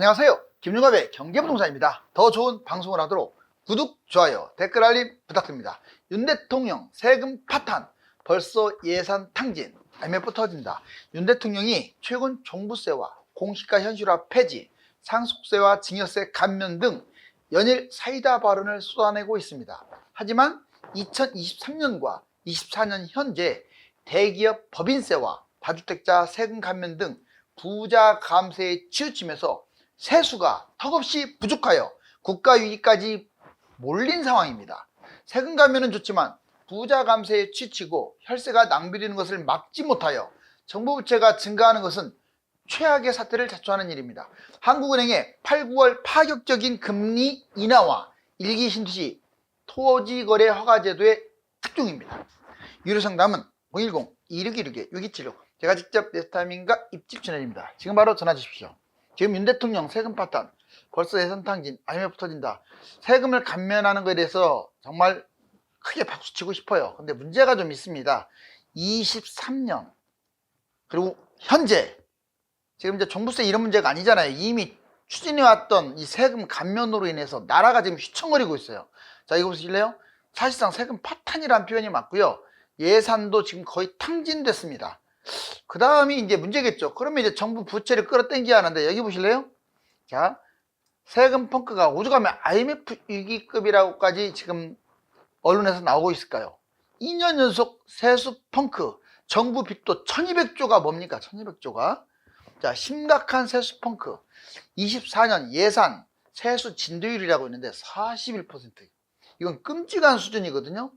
안녕하세요. 김용갑의 경제부동산입니다. 더 좋은 방송을 하도록 구독, 좋아요, 댓글 알림 부탁드립니다. 윤 대통령 세금 파탄, 벌써 예산 탕진, IMF 터진다. 윤 대통령이 최근 종부세와 공시가 현실화 폐지, 상속세와 증여세 감면 등 연일 사이다 발언을 쏟아내고 있습니다. 하지만 2023년과 24년 현재 대기업 법인세와 다주택자 세금 감면 등 부자 감세에 치우치면서 세수가 턱없이 부족하여 국가위기까지 몰린 상황입니다. 세금 감면은 좋지만 부자 감세에 치우치고 혈세가 낭비되는 것을 막지 못하여 정부 부채가 증가하는 것은 최악의 사태를 자초하는 일입니다. 한국은행의 8, 9월 파격적인 금리 인하와 일기 신투시 토지거래 허가제도의 특종입니다. 유료상담은 010-2616-6276 제가 직접 네스타임인가 입집 진행입니다. 지금 바로 전화 주십시오. 지금 윤 대통령 세금 파탄, 벌써 예산 탕진, IMF 터진다. 세금을 감면하는 것에 대해서 정말 크게 박수치고 싶어요. 근데 문제가 좀 있습니다. 23년 그리고 현재 지금 이제 종부세 이런 문제가 아니잖아요. 이미 추진해왔던 이 세금 감면으로 인해서 나라가 지금 휘청거리고 있어요. 자, 이거 보실래요? 사실상 세금 파탄이라는 표현이 맞고요. 예산도 지금 거의 탕진됐습니다. 그 다음이 이제 문제겠죠. 그러면 이제 정부 부채를 끌어당겨야 하는데 여기 보실래요? 자, 세금 펑크가 오죽하면 IMF 위기급이라고까지 지금 언론에서 나오고 있을까요? 2년 연속 세수 펑크, 정부 빚도 1200조가 뭡니까? 1200조가. 자, 심각한 세수 펑크. 24년 예산 세수 진도율이라고 있는데 41%. 이건 끔찍한 수준이거든요.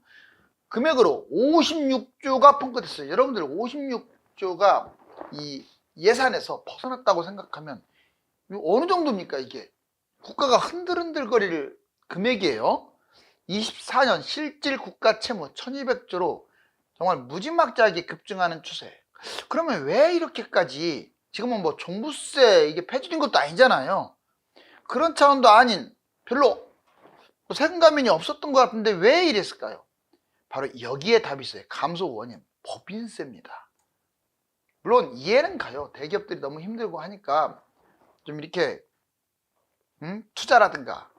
금액으로 56조가 펑크됐어요. 여러분들 56조가 이 예산에서 벗어났다고 생각하면 어느 정도입니까 이게? 국가가 흔들흔들거릴 금액이에요. 24년 실질 국가 채무 1200조로 정말 무지막지하게 급증하는 추세. 그러면 왜 이렇게까지 지금은 뭐 종부세 이게 폐지된 것도 아니잖아요. 그런 차원도 아닌 별로 세금 감면이 없었던 것 같은데 왜 이랬을까요? 바로 여기에 답이 있어요. 감소 원인 법인세입니다. 물론 이해는 가요. 대기업들이 너무 힘들고 하니까 좀 이렇게 투자라든가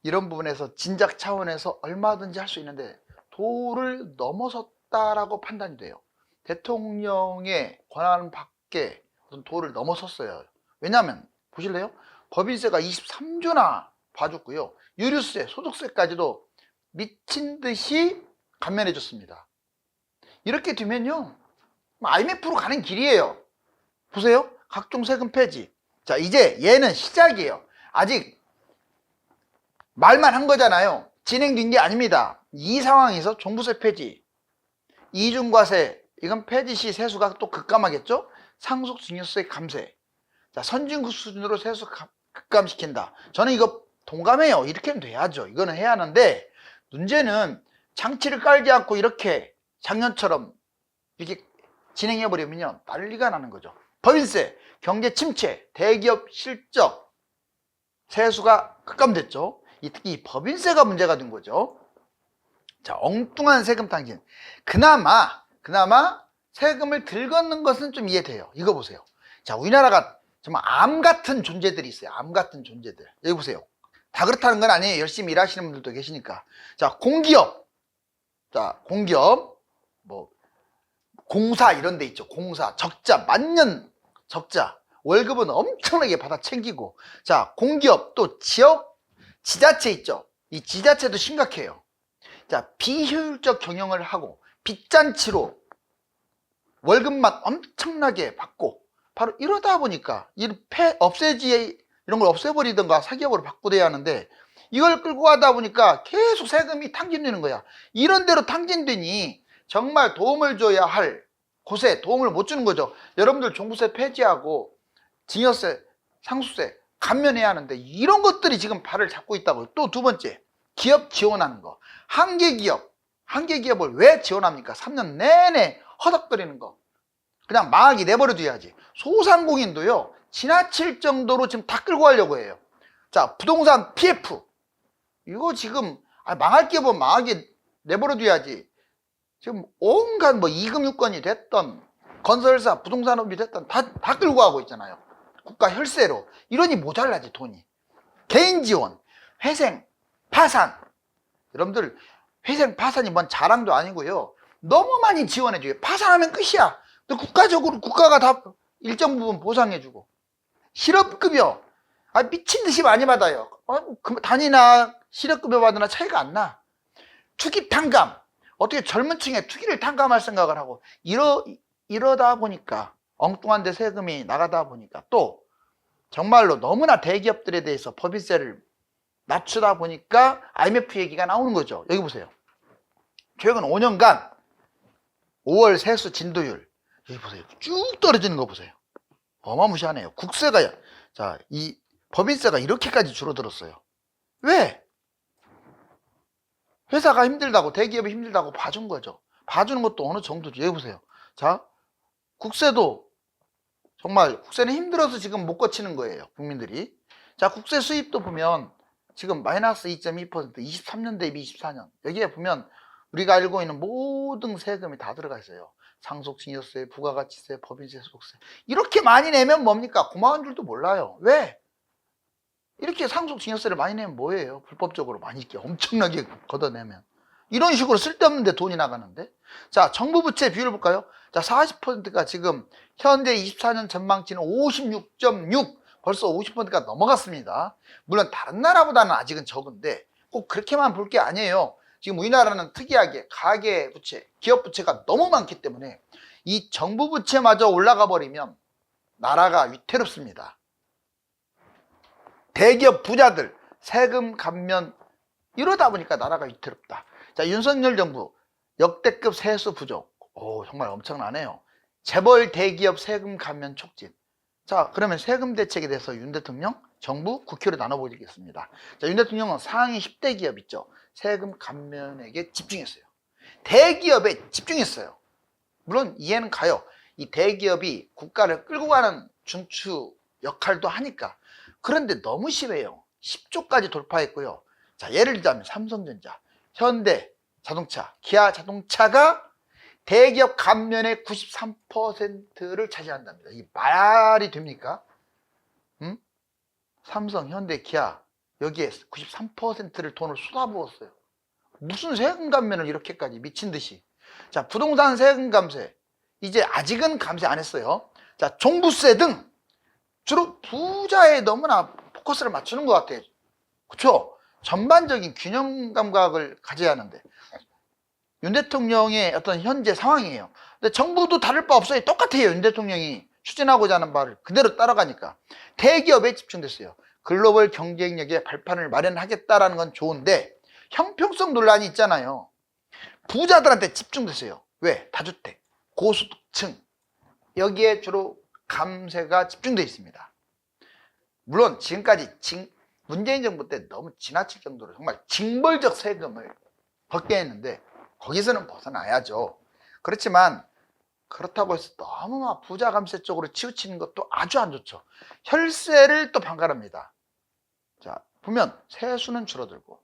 이런 부분에서 진작 차원에서 얼마든지 할 수 있는데 도를 넘어섰다라고 판단이 돼요. 대통령의 권한 밖에 어떤 도를 넘어섰어요. 왜냐하면 보실래요? 법인세가 23조나 봐줬고요. 유류세, 소득세까지도 미친 듯이 감면해 줬습니다. 이렇게 되면요 IMF로 가는 길이에요. 보세요. 각종 세금 폐지. 자, 이제 얘는 시작이에요. 아직 말만 한 거잖아요. 진행된 게 아닙니다. 이 상황에서 종부세 폐지, 이중과세, 이건 폐지 시 세수가 또 급감하겠죠. 상속증여세 감세. 자, 선진국 수준으로 세수 급감시킨다. 저는 이거 동감해요. 이렇게 하면 돼야죠. 이거는 해야 하는데 문제는 장치를 깔지 않고 이렇게 작년처럼 이렇게 진행해 버리면요 난리가 나는 거죠. 법인세, 경제 침체, 대기업 실적, 세수가 급감됐죠. 특히 법인세가 문제가 된 거죠. 자, 엉뚱한 세금 탕진. 그나마 세금을 덜 걷는 것은 좀 이해돼요. 이거 보세요. 자, 우리나라가 정말 암 같은 존재들이 있어요. 암 같은 존재들. 여기 보세요. 다 그렇다는 건 아니에요. 열심히 일하시는 분들도 계시니까. 자, 공기업, 뭐 공사 이런 데 있죠. 공사, 적자, 만년 적자, 월급은 엄청나게 받아 챙기고. 자, 공기업 또 지역 지자체 있죠. 이 지자체도 심각해요. 자, 비효율적 경영을 하고 빚잔치로 월급만 엄청나게 받고 바로 이러다 보니까 이런 이런 걸 없애버리든가 사기업으로 바꾸돼야 하는데 이걸 끌고 가다 보니까 계속 세금이 탕진되는 거야. 이런 대로 탕진되니 정말 도움을 줘야 할 곳에 도움을 못 주는 거죠. 여러분들 종부세 폐지하고 증여세, 상속세 감면해야 하는데 이런 것들이 지금 발을 잡고 있다고요. 또 두 번째, 기업 지원하는 거. 한계기업을 왜 지원합니까? 3년 내내 허덕거리는 거. 그냥 망하게 내버려 둬야지. 소상공인도요 지나칠 정도로 지금 다 끌고 가려고 해요. 자, 부동산 PF 이거 지금 망할 기업은 망하게 내버려 둬야지. 지금 온갖 뭐 2금 유권이 됐던 건설사 부동산업이 됐던 다 끌고 가고 있잖아요. 국가 혈세로 이러니 모자라지 돈이. 개인 지원, 회생, 파산. 여러분들 회생 파산이 뭔 자랑도 아니고요. 너무 많이 지원해줘요. 파산하면 끝이야. 또 국가적으로 국가가 다 일정 부분 보상해주고. 실업급여, 미친 듯이 많이 받아요. 단위나 실업급여 받으나 차이가 안 나. 투기 탕감, 어떻게 젊은 층에 투기를 탕감할 생각을 하고 이러다 보니까 엉뚱한 데 세금이 나가다 보니까 또 정말로 너무나 대기업들에 대해서 법인세를 낮추다 보니까 IMF 얘기가 나오는 거죠. 여기 보세요. 최근 5년간 5월 세수 진도율 여기 보세요. 쭉 떨어지는 거 보세요. 어마무시하네요. 국세가 이 법인세가 이렇게까지 줄어들었어요. 왜? 회사가 힘들다고 대기업이 힘들다고 봐준 거죠. 봐주는 것도 어느 정도죠. 여기 보세요. 자, 국세도 정말 국세는 힘들어서 지금 못 거치는 거예요. 국민들이. 자, 국세 수입도 보면 지금 마이너스 2.2% 23년 대비 24년 여기에 보면 우리가 알고 있는 모든 세금이 다 들어가 있어요. 상속증여세, 부가가치세, 법인세, 소득세. 이렇게 많이 내면 뭡니까? 고마운 줄도 몰라요. 왜? 이렇게 상속증여세를 많이 내면 뭐예요? 불법적으로 많이 이렇게 엄청나게 걷어내면. 이런 식으로 쓸데없는데 돈이 나가는데. 자, 정부 부채 비율을 볼까요? 자, 40%가 지금 현재 24년 전망치는 56.6, 벌써 50%가 넘어갔습니다. 물론 다른 나라보다는 아직은 적은데 꼭 그렇게만 볼 게 아니에요. 지금 우리나라는 특이하게 가계 부채, 기업 부채가 너무 많기 때문에 이 정부 부채마저 올라가 버리면 나라가 위태롭습니다. 대기업 부자들 세금 감면 이러다 보니까 나라가 위태롭다. 자, 윤석열 정부 역대급 세수 부족. 정말 엄청나네요. 재벌 대기업 세금 감면 촉진. 자, 그러면 세금 대책에 대해서 윤 대통령, 정부, 국회로 나눠보겠습니다. 자, 윤 대통령은 상위 10대 기업 있죠. 세금 감면에게 집중했어요. 대기업에 집중했어요. 물론 이해는 가요. 이 대기업이 국가를 끌고 가는 중추 역할도 하니까. 그런데 너무 심해요. 10조까지 돌파했고요. 자, 예를 들자면 삼성전자, 현대 자동차, 기아 자동차가 대기업 감면의 93%를 차지한답니다. 이게 말이 됩니까? 삼성, 현대, 기아 여기에 93%를 돈을 쏟아부었어요. 무슨 세금 감면을 이렇게까지 미친 듯이. 자, 부동산 세금 감세 이제 아직은 감세 안 했어요. 자, 종부세 등 주로 부자에 너무나 포커스를 맞추는 것 같아요. 그렇죠? 전반적인 균형 감각을 가져야 하는데 윤 대통령의 어떤 현재 상황이에요. 근데 정부도 다를 바 없어요. 똑같아요. 윤 대통령이 추진하고자 하는 바를 그대로 따라가니까 대기업에 집중됐어요. 글로벌 경쟁력의 발판을 마련하겠다라는 건 좋은데 형평성 논란이 있잖아요. 부자들한테 집중됐어요. 왜? 다주택, 고소득층 여기에 주로 감세가 집중되어 있습니다. 물론 지금까지 문재인 정부 때 너무 지나칠 정도로 정말 징벌적 세금을 벗게 했는데 거기서는 벗어나야죠. 그렇지만 그렇다고 해서 너무 부자 감세 쪽으로 치우치는 것도 아주 안 좋죠. 혈세를 또 반발합니다. 자, 보면 세수는 줄어들고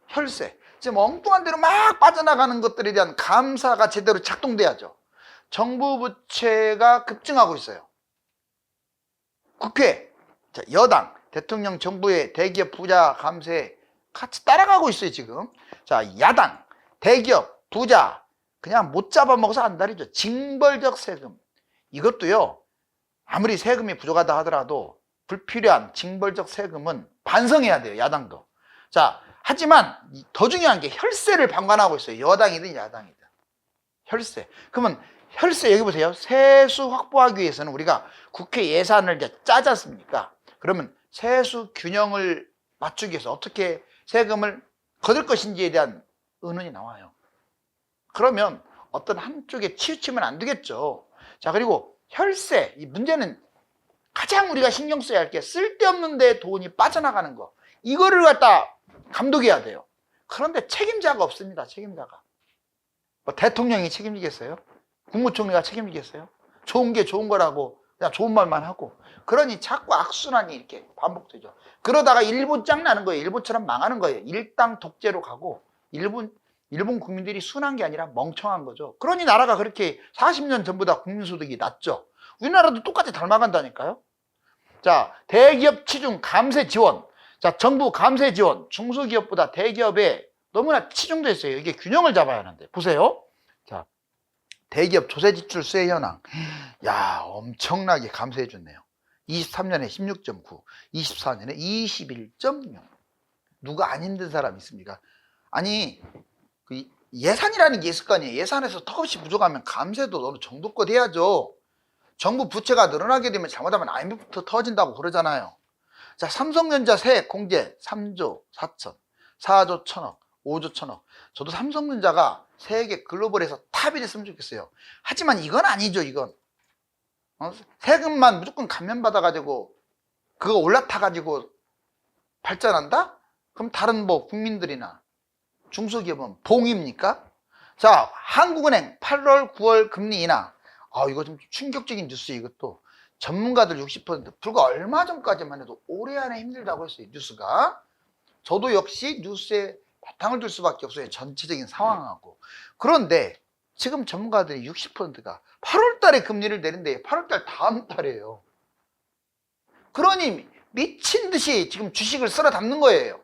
혈세, 지금 엉뚱한 대로 막 빠져나가는 것들에 대한 감사가 제대로 작동돼야죠. 정부 부채가 급증하고 있어요. 국회, 자, 여당, 대통령, 정부의 대기업 부자 감세 같이 따라가고 있어요 지금. 자, 야당, 대기업, 부자 그냥 못 잡아먹어서 안달이죠. 징벌적 세금 이것도요 아무리 세금이 부족하다 하더라도 불필요한 징벌적 세금은 반성해야 돼요. 야당도. 자, 하지만 더 중요한 게 혈세를 방관하고 있어요. 여당이든 야당이든. 혈세. 그러면 혈세 여기 보세요. 세수 확보하기 위해서는 우리가 국회 예산을 이제 짜지 않습니까? 그러면 세수 균형을 맞추기 위해서 어떻게 세금을 거둘 것인지에 대한 의논이 나와요. 그러면 어떤 한쪽에 치우치면 안 되겠죠. 자, 그리고 혈세, 이 문제는 가장 우리가 신경 써야 할 게 쓸데없는 데 돈이 빠져나가는 거. 이거를 갖다 감독해야 돼요. 그런데 책임자가 없습니다. 책임자가. 뭐 대통령이 책임지겠어요? 국무총리가 책임지겠어요? 좋은 게 좋은 거라고 그냥 좋은 말만 하고. 그러니 자꾸 악순환이 이렇게 반복되죠. 그러다가 일본 짱나는 거예요. 일본처럼 망하는 거예요. 일당 독재로 가고 일본 국민들이 순한 게 아니라 멍청한 거죠. 그러니 나라가 그렇게 40년 전보다 국민소득이 낮죠. 우리나라도 똑같이 닮아간다니까요. 자, 대기업 치중 감세 지원. 자, 정부 감세 지원. 중소기업보다 대기업에 너무나 치중돼 있어요. 이게 균형을 잡아야 하는데. 보세요. 자, 대기업 조세 지출 수혜 현황. 야, 엄청나게 감세해 줬네요. 23년에 16.9, 24년에 21.6. 누가 안 힘든 사람 있습니까? 아니, 그 예산이라는 게 있을 거 아니에요. 예산에서 턱없이 부족하면 감세도 어느 정도껏 해야죠. 정부 부채가 늘어나게 되면 잘못하면 IMF부터 터진다고 그러잖아요. 자, 삼성전자 세액 공제 3조 4천, 4조 1천억, 5조 1천억. 저도 삼성전자가 세계 글로벌에서 탑이 됐으면 좋겠어요. 하지만 이건 아니죠, 이건. 세금만 무조건 감면받아가지고 그거 올라타가지고 발전한다? 그럼 다른 뭐 국민들이나 중소기업은 봉입니까? 자, 한국은행 8월, 9월 금리 인하. 이거 좀 충격적인 뉴스예요, 이것도. 전문가들 60%, 불과 얼마 전까지만 해도 올해 안에 힘들다고 했어요, 뉴스가. 저도 역시 뉴스에 바탕을 둘 수밖에 없어요, 전체적인 상황하고. 그런데 지금 전문가들이 60%가 8월 달에 금리를 내린대. 8월 달 다음 달이에요. 그러니 미친 듯이 지금 주식을 쓸어 담는 거예요.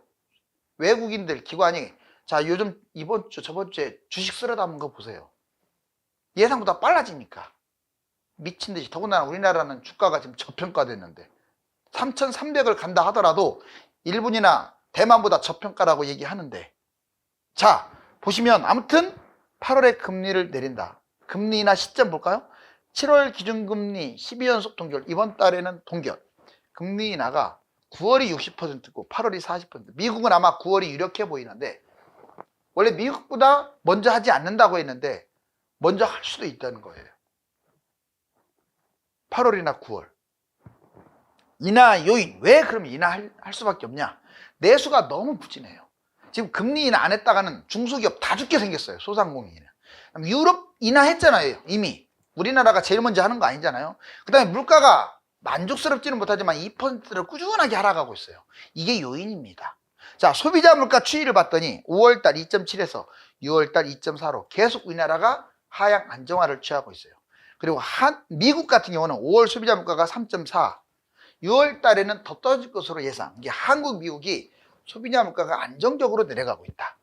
외국인들 기관이. 자, 요즘 이번 주 저번 주에 주식 쓸어 담은 거 보세요. 예상보다 빨라지니까 미친 듯이. 더군다나 우리나라는 주가가 지금 저평가됐는데 3,300을 간다 하더라도 일본이나 대만보다 저평가라고 얘기하는데, 자, 보시면 아무튼 8월에 금리를 내린다. 금리 인하 시점 볼까요? 7월 기준금리 12연속 동결, 이번 달에는 동결. 금리 인하가 9월이 60%고 8월이 40%. 미국은 아마 9월이 유력해 보이는데, 원래 미국보다 먼저 하지 않는다고 했는데 먼저 할 수도 있다는 거예요. 8월이나 9월. 인하 요인. 왜 그럼 인하할 수밖에 없냐? 내수가 너무 부진해요. 지금 금리 인하 안 했다가는 중소기업 다 죽게 생겼어요, 소상공인은. 유럽 인하했잖아요, 이미. 우리나라가 제일 먼저 하는 거 아니잖아요. 그 다음에 물가가 만족스럽지는 못하지만 2%를 꾸준하게 하락하고 있어요. 이게 요인입니다. 자, 소비자 물가 추이를 봤더니 5월달 2.7에서 6월달 2.4로 계속 우리나라가 하향 안정화를 취하고 있어요. 그리고 미국 같은 경우는 5월 소비자 물가가 3.4, 6월 달에는 더 떨어질 것으로 예상. 이게 한국, 미국이 소비자 물가가 안정적으로 내려가고 있다.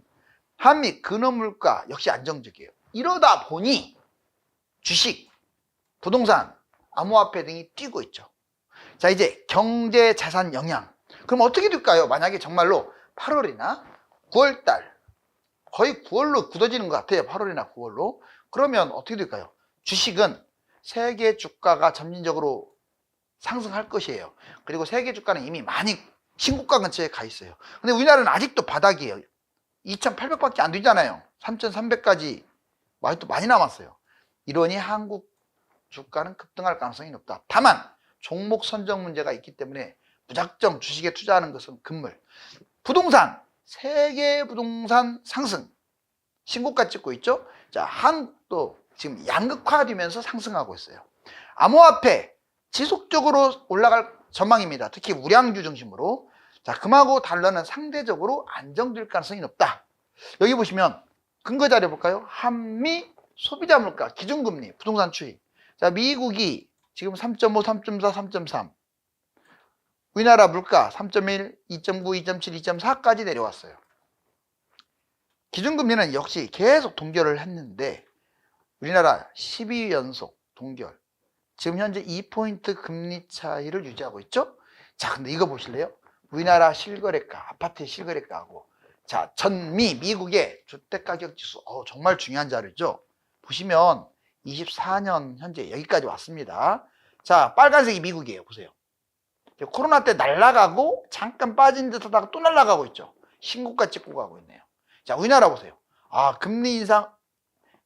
한미 근원 물가 역시 안정적이에요. 이러다 보니 주식, 부동산, 암호화폐 등이 뛰고 있죠. 자, 이제 경제 자산 영향. 그럼 어떻게 될까요? 만약에 정말로 8월이나 9월 달, 거의 9월로 굳어지는 것 같아요. 8월이나 9월로. 그러면 어떻게 될까요? 주식은 세계 주가가 점진적으로 상승할 것이에요. 그리고 세계 주가는 이미 많이 신고가 근처에 가 있어요. 근데 우리나라는 아직도 바닥이에요. 2,800밖에 안 되잖아요. 3,300까지 아직도 많이 남았어요. 이러니 한국 주가는 급등할 가능성이 높다. 다만 종목 선정 문제가 있기 때문에 무작정 주식에 투자하는 것은 금물. 부동산, 세계 부동산 상승 신고가 찍고 있죠. 자, 한국도 지금 양극화되면서 상승하고 있어요. 암호화폐 지속적으로 올라갈 전망입니다. 특히 우량주 중심으로. 자, 금하고 달러는 상대적으로 안정될 가능성이 높다. 여기 보시면 근거 자료 볼까요? 한미 소비자 물가 기준금리 부동산 추이. 자, 미국이 지금 3.5, 3.4, 3.3. 우리나라 물가 3.1, 2.9, 2.7, 2.4까지 내려왔어요. 기준금리는 역시 계속 동결을 했는데 우리나라 12연속 동결. 지금 현재 2포인트 금리 차이를 유지하고 있죠. 자, 근데 이거 보실래요? 우리나라 실거래가, 아파트의 실거래가하고, 자, 전미 미국의 주택가격지수. 정말 중요한 자료죠. 보시면 24년 현재 여기까지 왔습니다. 자, 빨간색이 미국이에요. 보세요. 코로나 때 날아가고 잠깐 빠진 듯 하다가 또 날아가고 있죠. 신고가 찍고 가고 있네요. 자, 우리나라 보세요.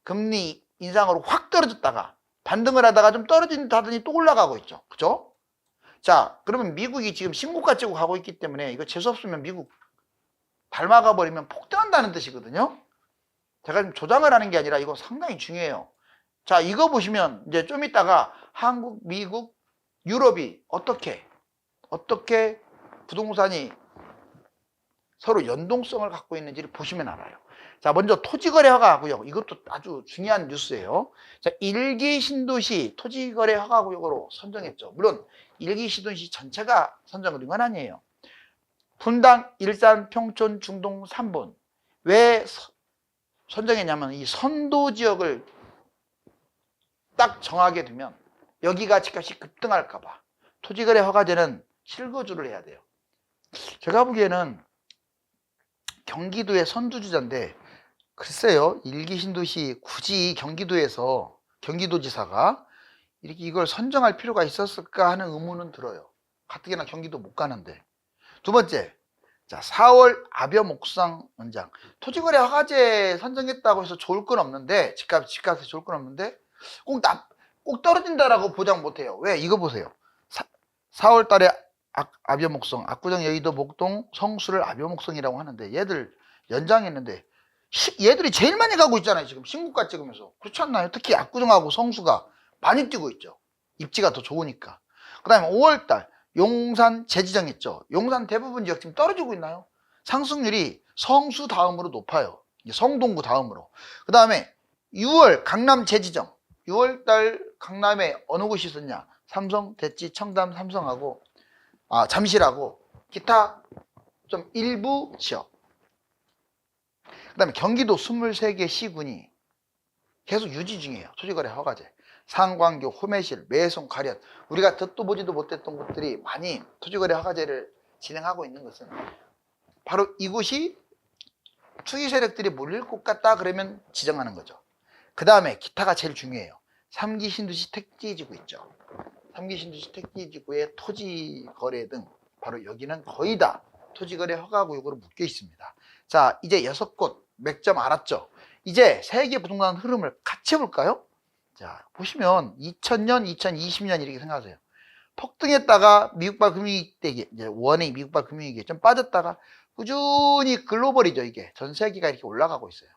금리 인상으로 확 떨어졌다가 반등을 하다가 좀 떨어진 듯 하더니 또 올라가고 있죠. 그죠? 자, 그러면 미국이 지금 신고가 찍고 가고 있기 때문에 이거 재수없으면 미국 닮아가 버리면 폭등한다는 뜻이거든요. 제가 지금 조장을 하는 게 아니라 이거 상당히 중요해요. 자, 이거 보시면 이제 좀 이따가 한국, 미국, 유럽이 어떻게 부동산이 서로 연동성을 갖고 있는지를 보시면 알아요. 자, 먼저 토지거래 허가구역. 이것도 아주 중요한 뉴스예요. 자, 1기 신도시 토지거래 허가구역으로 선정했죠. 물론 1기 신도시 전체가 선정된 건 아니에요. 분당, 일산, 평촌, 중동 3분. 왜 선정했냐면 이 선도 지역을 딱 정하게 되면 여기가 집값이 급등할까 봐 토지거래 허가제는 실거주를 해야 돼요. 제가 보기에는 경기도의 선두주자인데 글쎄요, 1기 신도시 굳이 경기도에서 경기도지사가 이렇게 이걸 선정할 필요가 있었을까 하는 의문은 들어요. 가뜩이나 경기도 못 가는데. 두 번째, 자, 4월 아벼 목상 원장. 토지거래 허가제 선정했다고 해서 좋을 건 없는데, 집값에 좋을 건 없는데, 꼭 떨어진다라고 보장 못 해요. 왜? 이거 보세요. 4월 달에 아벼 목성, 압구정, 여의도, 목동, 성수를 아벼 목성이라고 하는데, 얘들 연장했는데, 얘들이 제일 많이 가고 있잖아요. 지금 신고가 찍으면서. 그렇지 않나요? 특히 압구정하고 성수가 많이 뛰고 있죠. 입지가 더 좋으니까. 그 다음에 5월달 용산 재지정했죠. 용산 대부분 지역 지금 떨어지고 있나요? 상승률이 성수 다음으로 높아요. 성동구 다음으로. 그 다음에 6월 강남 재지정. 6월달 강남에 어느 곳이 있었냐? 삼성, 대치, 청담, 삼성하고 잠실하고 기타 좀 일부 지역. 그 다음에 경기도 23개 시군이 계속 유지 중이에요. 토지거래 허가제. 상광교, 호매실, 매송, 가련. 우리가 듣도 보지도 못했던 곳들이 많이 토지거래 허가제를 진행하고 있는 것은 바로 이곳이 투기 세력들이 몰릴 곳 같다 그러면 지정하는 거죠. 그 다음에 기타가 제일 중요해요. 3기 신도시 택지지구 있죠. 3기 신도시 택지지구의 토지거래 등 바로 여기는 거의 다 토지거래 허가구역으로 묶여 있습니다. 자, 이제 6곳 맥점 알았죠? 이제 세계 부동산 흐름을 같이 해볼까요? 자, 보시면 2000년, 2020년 이렇게 생각하세요. 폭등했다가 미국발 금융위기 때 이제 원의 미국발 금융위기에 좀 빠졌다가 꾸준히 글로벌이죠. 이게 전 세계가 이렇게 올라가고 있어요.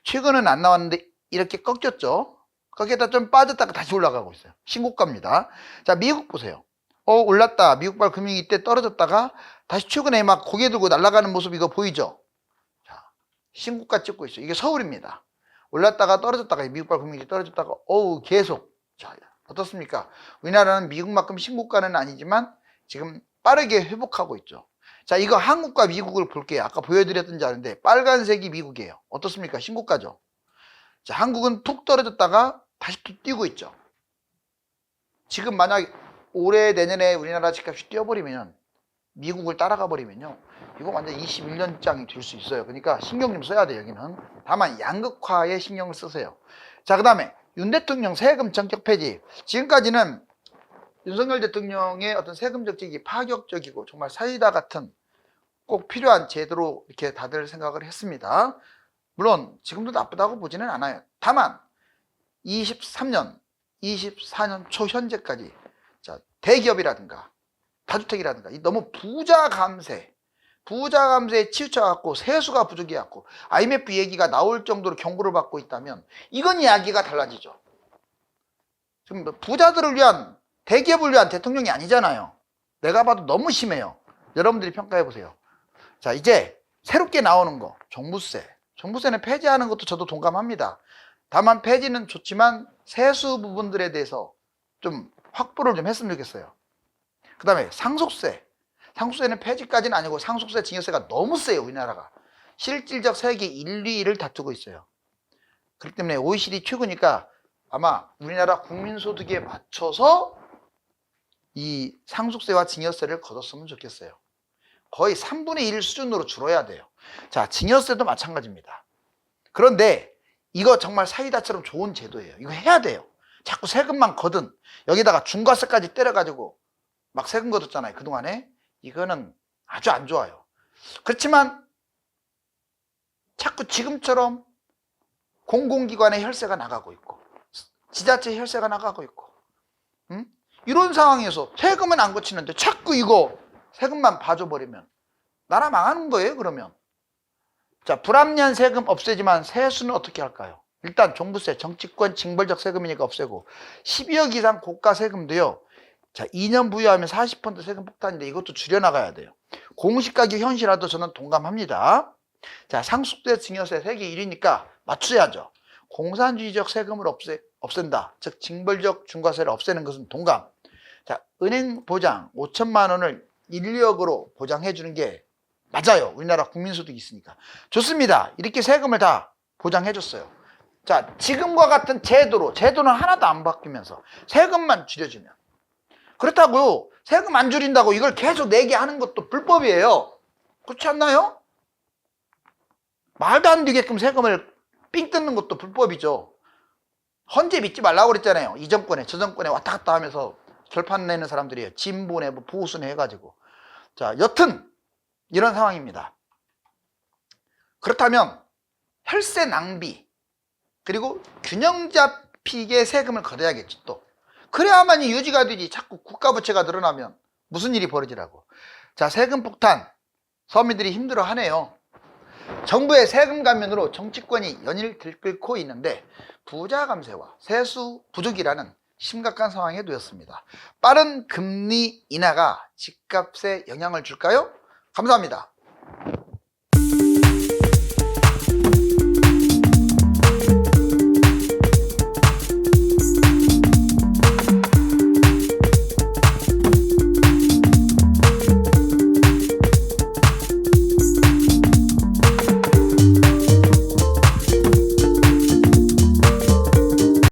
최근은 안 나왔는데 이렇게 꺾였죠. 꺾였다 좀 빠졌다가 다시 올라가고 있어요. 신고가입니다. 자, 미국 보세요. 올랐다. 미국발 금융위기 때 떨어졌다가 다시 최근에 막 고개 들고 날아가는 모습 이거 보이죠? 자, 신고가 찍고 있어요. 이게 서울입니다. 올랐다가 떨어졌다가 미국발 금융위기 떨어졌다가 계속. 자, 어떻습니까? 우리나라는 미국만큼 신고가는 아니지만 지금 빠르게 회복하고 있죠. 자, 이거 한국과 미국을 볼게요. 아까 보여드렸던 자료인데 빨간색이 미국이에요. 어떻습니까? 신고가죠. 자, 한국은 툭 떨어졌다가 다시 또 뛰고 있죠. 지금 만약 올해 내년에 우리나라 집값이 뛰어버리면 미국을 따라가 버리면요, 이거 완전 21년장이 될 수 있어요. 그러니까 신경 좀 써야 돼요. 여기는 다만 양극화에 신경을 쓰세요. 자, 그 다음에 윤 대통령 세금 전격 폐지. 지금까지는 윤석열 대통령의 어떤 세금 정책이 파격적이고 정말 사이다 같은 꼭 필요한 제도로 이렇게 다들 생각을 했습니다. 물론 지금도 나쁘다고 보지는 않아요. 다만 24년 초 현재까지 대기업이라든가 다주택이라든가 너무 부자 감세에 치우쳐갖고 세수가 부족해갖고 IMF 얘기가 나올 정도로 경고를 받고 있다면 이건 이야기가 달라지죠. 지금 부자들을 위한, 대기업을 위한 대통령이 아니잖아요. 내가 봐도 너무 심해요. 여러분들이 평가해보세요. 자, 이제 새롭게 나오는 거, 종부세는 폐지하는 것도 저도 동감합니다. 다만 폐지는 좋지만 세수 부분들에 대해서 좀 확보를 좀 했으면 좋겠어요. 그 다음에 상속세는 폐지까지는 아니고 상속세, 증여세가 너무 세요. 우리나라가 실질적 세계 1, 2위를 다투고 있어요. 그렇기 때문에 OECD 최고니까 아마 우리나라 국민소득에 맞춰서 이 상속세와 증여세를 걷었으면 좋겠어요. 거의 3분의 1 수준으로 줄어야 돼요. 자, 증여세도 마찬가지입니다. 그런데 이거 정말 사이다처럼 좋은 제도예요. 이거 해야 돼요. 자꾸 세금만 거둔, 여기다가 중과세까지 때려가지고 막 세금 거뒀잖아요. 그동안에. 이거는 아주 안 좋아요. 그렇지만 자꾸 지금처럼 공공기관의 혈세가 나가고 있고 지자체 혈세가 나가고 있고 이런 상황에서 세금은 안 거치는데 자꾸 이거 세금만 봐줘버리면 나라 망하는 거예요. 그러면 자, 불합리한 세금 없애지만 세수는 어떻게 할까요? 일단 종부세, 정치권 징벌적 세금이니까 없애고 12억 이상 고가 세금도요, 자, 2년 부여하면 40% 세금 폭탄인데 이것도 줄여나가야 돼요. 공시가격 현실화도 저는 동감합니다. 자, 상속세 증여세 세계 1위니까 맞춰야죠. 공산주의적 세금을 없앤다. 즉 징벌적 중과세를 없애는 것은 동감. 자, 은행 보장 5천만 원을 인력으로 보장해 주는 게 맞아요. 우리나라 국민소득이 있으니까. 좋습니다. 이렇게 세금을 다 보장해 줬어요. 자, 지금과 같은 제도는 하나도 안 바뀌면서 세금만 줄여주면. 그렇다고 세금 안 줄인다고 이걸 계속 내게 하는 것도 불법이에요. 그렇지 않나요? 말도 안 되게끔 세금을 삥 뜯는 것도 불법이죠. 헌재 믿지 말라고 그랬잖아요. 이 정권에 저 정권에 왔다 갔다 하면서 결판 내는 사람들이에요. 진보네 뭐 보수네 해가지고. 자, 여튼 이런 상황입니다. 그렇다면 혈세 낭비 그리고 균형 잡히게 세금을 걷어야겠죠. 또 그래야만이 유지가 되지. 자꾸 국가 부채가 늘어나면 무슨 일이 벌어지라고. 자, 세금 폭탄 서민들이 힘들어하네요. 정부의 세금 감면으로 정치권이 연일 들끓고 있는데 부자 감세와 세수 부족이라는 심각한 상황에 놓였습니다. 빠른 금리 인하가 집값에 영향을 줄까요? 감사합니다.